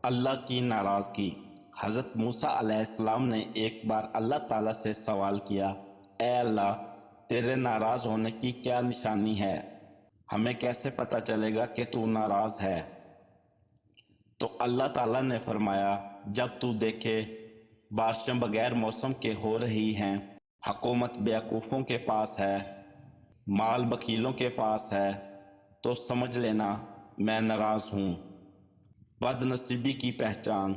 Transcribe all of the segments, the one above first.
اللہ کی ناراضگی۔ حضرت موسیٰ علیہ السلام نے ایک بار اللہ تعالیٰ سے سوال کیا، اے اللہ، تیرے ناراض ہونے کی کیا نشانی ہے؟ ہمیں کیسے پتہ چلے گا کہ تو ناراض ہے؟ تو اللہ تعالیٰ نے فرمایا، جب تو دیکھے بارشیں بغیر موسم کے ہو رہی ہیں، حکومت بیوقوفوں کے پاس ہے، مال بخیلوں کے پاس ہے، تو سمجھ لینا میں ناراض ہوں۔ بد نصیبی کی پہچان۔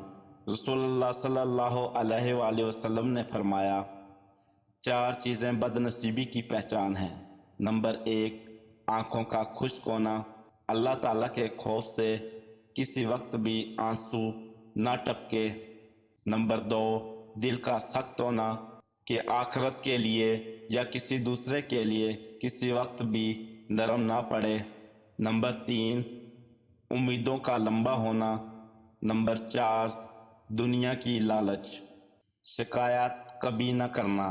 رسول اللہ صلی اللہ علیہ وآلہ وسلم نے فرمایا، 4 چیزیں بد نصیبی کی پہچان ہیں۔ نمبر 1، آنکھوں کا خشک ہونا، اللہ تعالیٰ کے خوف سے کسی وقت بھی آنسو نہ ٹپکے۔ نمبر 2، دل کا سخت ہونا کہ آخرت کے لیے یا کسی دوسرے کے لیے کسی وقت بھی نرم نہ پڑے۔ نمبر 3، امیدوں کا لمبا ہونا۔ نمبر 4، دنیا کی لالچ، شکایات کبھی نہ کرنا۔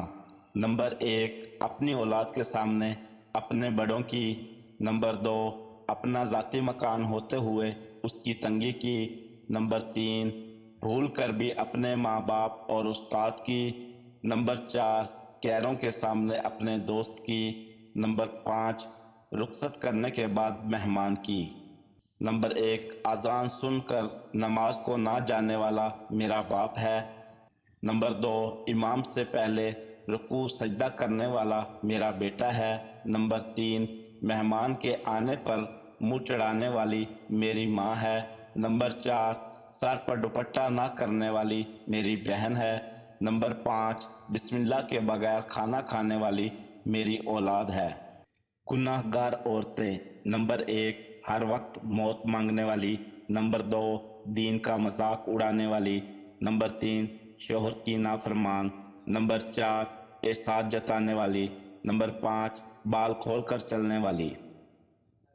نمبر 1، اپنی اولاد کے سامنے اپنے بڑوں کی۔ نمبر 2، اپنا ذاتی مکان ہوتے ہوئے اس کی تنگی کی۔ نمبر 3، بھول کر بھی اپنے ماں باپ اور استاد کی۔ نمبر 4، غیروں کے سامنے اپنے دوست کی۔ نمبر 5، رخصت کرنے کے بعد مہمان کی۔ نمبر 1، اذان سن کر نماز کو نہ جانے والا میرا باپ ہے۔ نمبر 2، امام سے پہلے رکوع سجدہ کرنے والا میرا بیٹا ہے۔ نمبر 3، مہمان کے آنے پر منہ چڑھانے والی میری ماں ہے۔ نمبر 4، سر پر دوپٹہ نہ کرنے والی میری بہن ہے۔ نمبر 5، بسم اللہ کے بغیر کھانا کھانے والی میری اولاد ہے۔ گناہ گار عورتیں۔ نمبر 1، ہر وقت موت مانگنے والی۔ نمبر 2، دین کا مذاق اڑانے والی۔ نمبر 3، شوہر کی نافرمان۔ نمبر 4، احساس جتانے والی۔ نمبر 5، بال کھول کر چلنے والی۔